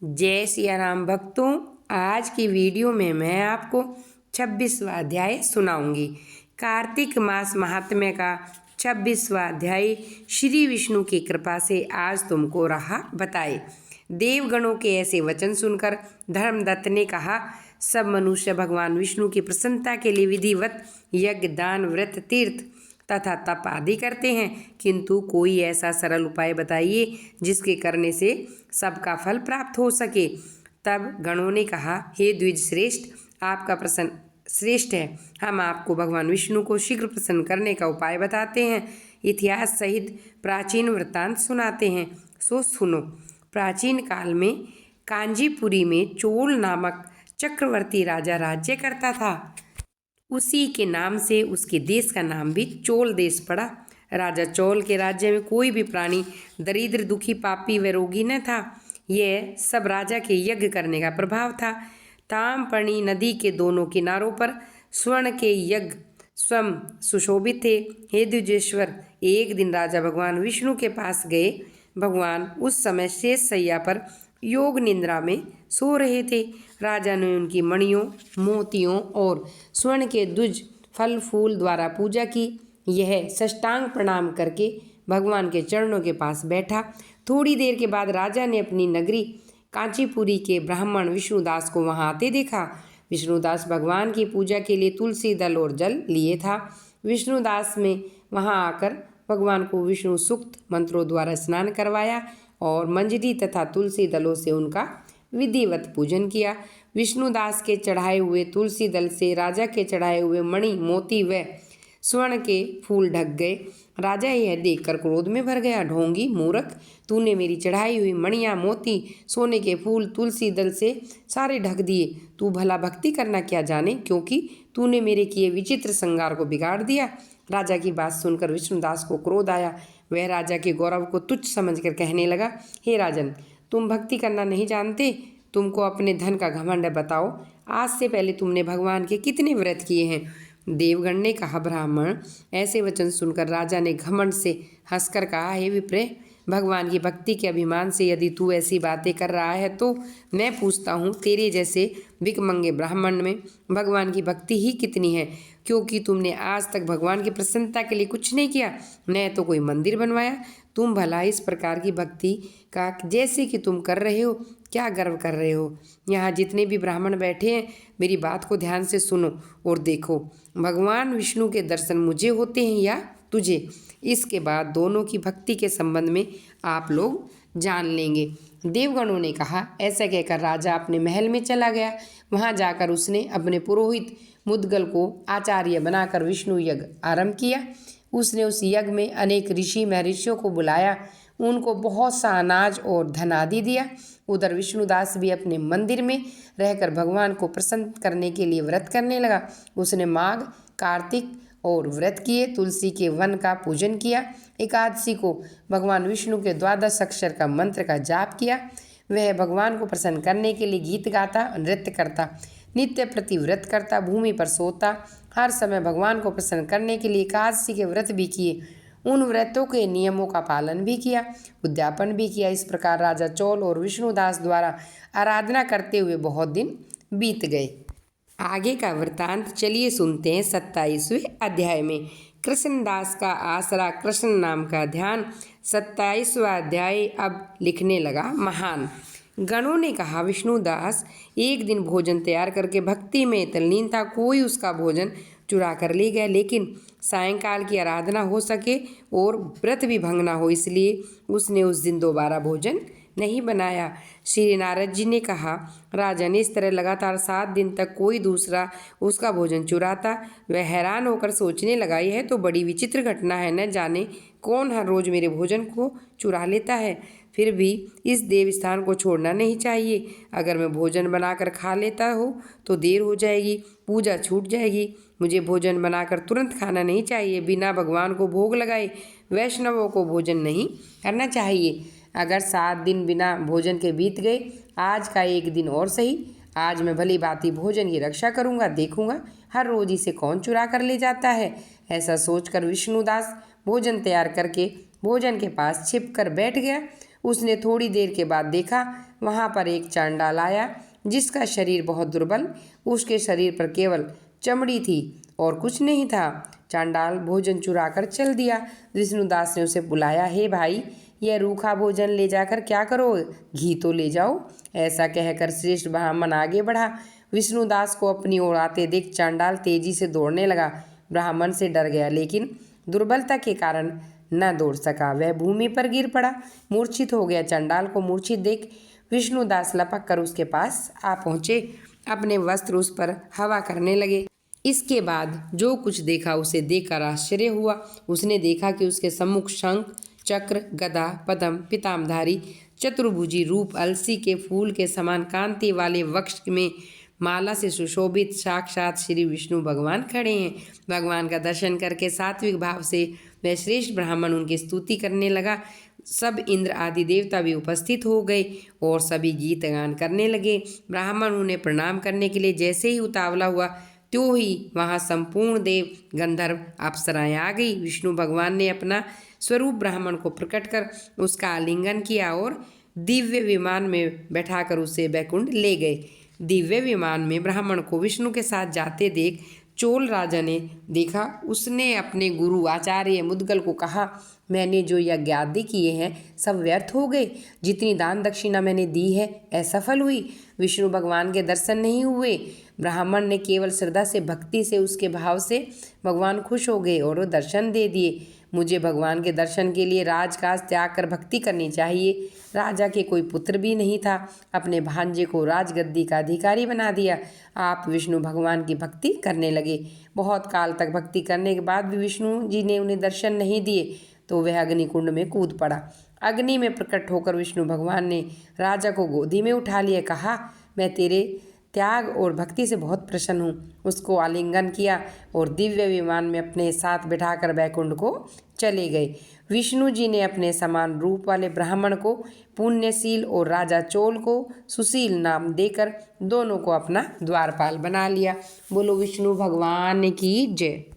जय सिया राम भक्तों। आज की वीडियो में मैं आपको 26वां अध्याय सुनाऊंगी। कार्तिक मास महात्म्य का 26वां अध्याय श्री विष्णु की कृपा से आज तुमको रहा बताए। देवगणों के ऐसे वचन सुनकर धर्मदत्त ने कहा, सब मनुष्य भगवान विष्णु की प्रसन्नता के लिए विधिवत यज्ञ, दान, व्रत, तीर्थ तथा तप आदि करते हैं, किंतु कोई ऐसा सरल उपाय बताइए जिसके करने से सबका फल प्राप्त हो सके। तब गणों ने कहा, हे द्विज श्रेष्ठ, आपका प्रश्न श्रेष्ठ है। हम आपको भगवान विष्णु को शीघ्र प्रसन्न करने का उपाय बताते हैं, इतिहास सहित प्राचीन वृत्तांत सुनाते हैं, सो सुनो। प्राचीन काल में कांजीपुरी में चोल नामक चक्रवर्ती राजा राज्य करता था। उसी के नाम से उसके देश का नाम भी चोल देश पड़ा। राजा चोल के राज्य में कोई भी प्राणी दरिद्र, दुखी, पापी व रोगी न था। यह सब राजा के यज्ञ करने का प्रभाव था। तामपर्णी नदी के दोनों किनारों पर स्वर्ण के यज्ञ स्वयं सुशोभित थे। हे द्विजेश्वर, एक दिन राजा भगवान विष्णु के पास गए। भगवान उस समय शेष शैया पर योग निद्रा में सो रहे थे। राजा ने उनकी मणियों, मोतियों और स्वर्ण के द्विज फल फूल द्वारा पूजा की। यह साष्टांग प्रणाम करके भगवान के चरणों के पास बैठा। थोड़ी देर के बाद राजा ने अपनी नगरी कांचीपुरी के ब्राह्मण विष्णुदास को वहां आते देखा। विष्णुदास भगवान की पूजा के लिए तुलसी दल और जल लिए था। विष्णुदास में वहां आकर भगवान को विष्णु सूक्त मंत्रों द्वारा स्नान करवाया और मंजरी तथा तुलसी दलों से उनका विधिवत पूजन किया। विष्णुदास के चढ़ाए हुए तुलसी दल से राजा के चढ़ाए हुए मणि, मोती व स्वर्ण के फूल ढक गए। राजा यह देखकर क्रोध में भर गया। ढोंगी, मूर्ख, तूने मेरी चढ़ाई हुई मणियाँ, मोती, सोने के फूल तुलसी दल से सारे ढक दिए। तू भला भक्ति करना क्या जाने, क्योंकि तूने मेरे किए विचित्र श्रृंगार को बिगाड़ दिया। राजा की बात सुनकर विष्णुदास को क्रोध आया। वह राजा के गौरव को तुच्छ समझकर कहने लगा, हे राजन, तुम भक्ति करना नहीं जानते। तुमको अपने धन का घमंड है। बताओ, आज से पहले तुमने भगवान के कितने व्रत किए हैं? देवगण ने कहा, ब्राह्मण। ऐसे वचन सुनकर राजा ने घमंड से हंसकर कहा, हे विप्र, भगवान की भक्ति के अभिमान से यदि तू ऐसी बातें कर रहा है तो मैं पूछता हूँ, तेरे जैसे भिखमंगे ब्राह्मण में भगवान की भक्ति ही कितनी है? क्योंकि तुमने आज तक भगवान की प्रसन्नता के लिए कुछ नहीं किया, न तो कोई मंदिर बनवाया। तुम भला इस प्रकार की भक्ति का जैसे कि तुम कर रहे हो क्या गर्व कर रहे हो? यहाँ जितने भी ब्राह्मण बैठे हैं, मेरी बात को ध्यान से सुनो और देखो, भगवान विष्णु के दर्शन मुझे होते हैं या तुझे? इसके बाद दोनों की भक्ति के संबंध में आप लोग जान लेंगे। देवगणों ने कहा। ऐसा कहकर राजा अपने महल में चला गया। वहां जाकर उसने अपने पुरोहित मुद्गल को आचार्य बनाकर विष्णु यज्ञ आरंभ किया। उसने उस यज्ञ में अनेक ऋषि महर्षियों को बुलाया, उनको बहुत सा अनाज और धन आदि दिया। उधर विष्णुदास भी अपने मंदिर में रहकर भगवान को प्रसन्न करने के लिए व्रत करने लगा। उसने माघ, कार्तिक और व्रत किए, तुलसी के वन का पूजन किया। एकादशी को भगवान विष्णु के 12 अक्षर का मंत्र का जाप किया। वह भगवान को प्रसन्न करने के लिए गीत गाता, नृत्य करता, नित्य प्रति व्रत करता, भूमि पर सोता। हर समय भगवान को प्रसन्न करने के लिए एकादशी के व्रत भी किए, उन व्रतों के नियमों का पालन भी किया, उद्यापन भी किया। इस प्रकार राजा चोल और विष्णुदास द्वारा आराधना करते हुए बहुत दिन बीत गए। आगे का वृतांत चलिए सुनते हैं 27वें अध्याय में। कृष्णदास का आसरा, कृष्ण नाम का ध्यान। 27वां अध्याय अब लिखने लगा महान। गणों ने कहा, विष्णुदास एक दिन भोजन तैयार करके भक्ति में तल्लीन था। कोई उसका भोजन चुरा कर ले गया, लेकिन सायंकाल की आराधना हो सके और व्रत भी भंग ना हो, इसलिए उसने उस दिन दोबारा भोजन नहीं बनाया। श्री नारद जी ने कहा, राजन, इस तरह लगातार 7 दिन तक कोई दूसरा उसका भोजन चुराता। वह हैरान होकर सोचने लगा, यह तो बड़ी विचित्र घटना है। न जाने कौन हर रोज मेरे भोजन को चुरा लेता है। फिर भी इस देव स्थान को छोड़ना नहीं चाहिए। अगर मैं भोजन बनाकर खा लेता हो तो देर हो जाएगी, पूजा छूट जाएगी। मुझे भोजन बनाकर तुरंत खाना नहीं चाहिए। बिना भगवान को भोग लगाए वैष्णवों को भोजन नहीं करना चाहिए। अगर 7 दिन बिना भोजन के बीत गए, आज का एक दिन और सही, आज मैं भली भांति भोजन की रक्षा करूंगा, देखूंगा हर रोज इसे कौन चुरा कर ले जाता है। ऐसा सोचकर विष्णुदास भोजन तैयार करके भोजन के पास छिप कर बैठ गया। उसने थोड़ी देर के बाद देखा वहाँ पर एक चांडाल आया जिसका शरीर बहुत दुर्बल, उसके शरीर पर केवल चमड़ी थी और कुछ नहीं था। चांडाल भोजन चुरा कर चल दिया। विष्णुदास ने उसे बुलाया, हे भाई, यह रूखा भोजन ले जाकर क्या करोगे? घी तो ले जाओ। ऐसा कहकर श्रेष्ठ ब्राह्मण आगे बढ़ा। विष्णुदास को अपनी ओर आते देख चांडाल तेजी से दौड़ने लगा। ब्राह्मण से डर गया, लेकिन दुर्बलता के कारण न दौड़ सका। वह भूमि पर गिर पड़ा, मूर्छित हो गया। चांडाल को मूर्छित देख विष्णुदास लपक कर उसके पास आ पहुँचे। अपने वस्त्र उस पर हवा करने लगे। इसके बाद जो कुछ देखा उसे देखकर आश्चर्य हुआ। उसने देखा कि उसके सम्मुख शंख, चक्र, गदा, पद्म, पीताम्बरधारी, चतुर्भुजी रूप अलसी के फूल के समान कांति वाले वक्ष में माला से सुशोभित साक्षात श्री विष्णु भगवान खड़े हैं। भगवान का दर्शन करके सात्विक भाव से वह श्रेष्ठ ब्राह्मण उनकी स्तुति करने लगा। सब इंद्र आदि देवता भी उपस्थित हो गए और सभी गीत गान करने लगे। ब्राह्मण उन्हें प्रणाम करने के लिए जैसे ही उतावला हुआ त्यों ही वहाँ संपूर्ण देव, गंधर्व, अप्सराएं आ गई। विष्णु भगवान ने अपना स्वरूप ब्राह्मण को प्रकट कर उसका आलिंगन किया और दिव्य विमान में बैठाकर उसे बैकुंठ ले गए। दिव्य विमान में ब्राह्मण को विष्णु के साथ जाते देख चोल राजा ने देखा। उसने अपने गुरु आचार्य मुद्गल को कहा, मैंने जो यज्ञ आदि किए हैं सब व्यर्थ हो गए। जितनी दान दक्षिणा मैंने दी है असफल हुई। विष्णु भगवान के दर्शन नहीं हुए। ब्राह्मण ने केवल श्रद्धा से, भक्ति से, उसके भाव से भगवान खुश हो गए और वो दर्शन दे दिए। मुझे भगवान के दर्शन के लिए राजकाज त्याग कर भक्ति करनी चाहिए। राजा के कोई पुत्र भी नहीं था, अपने भांजे को राजगद्दी का अधिकारी बना दिया। आप विष्णु भगवान की भक्ति करने लगे। बहुत काल तक भक्ति करने के बाद भी विष्णु जी ने उन्हें दर्शन नहीं दिए तो वह अग्निकुंड में कूद पड़ा। अग्नि में प्रकट होकर विष्णु भगवान ने राजा को गोदी में उठा लिया। कहा, मैं तेरे त्याग और भक्ति से बहुत प्रसन्न हूँ। उसको आलिंगन किया और दिव्य विमान में अपने साथ बिठाकर बैकुंठ को चले गए। विष्णु जी ने अपने समान रूप वाले ब्राह्मण को पुण्यशील और राजा चोल को सुशील नाम देकर दोनों को अपना द्वारपाल बना लिया। बोलो विष्णु भगवान की जय।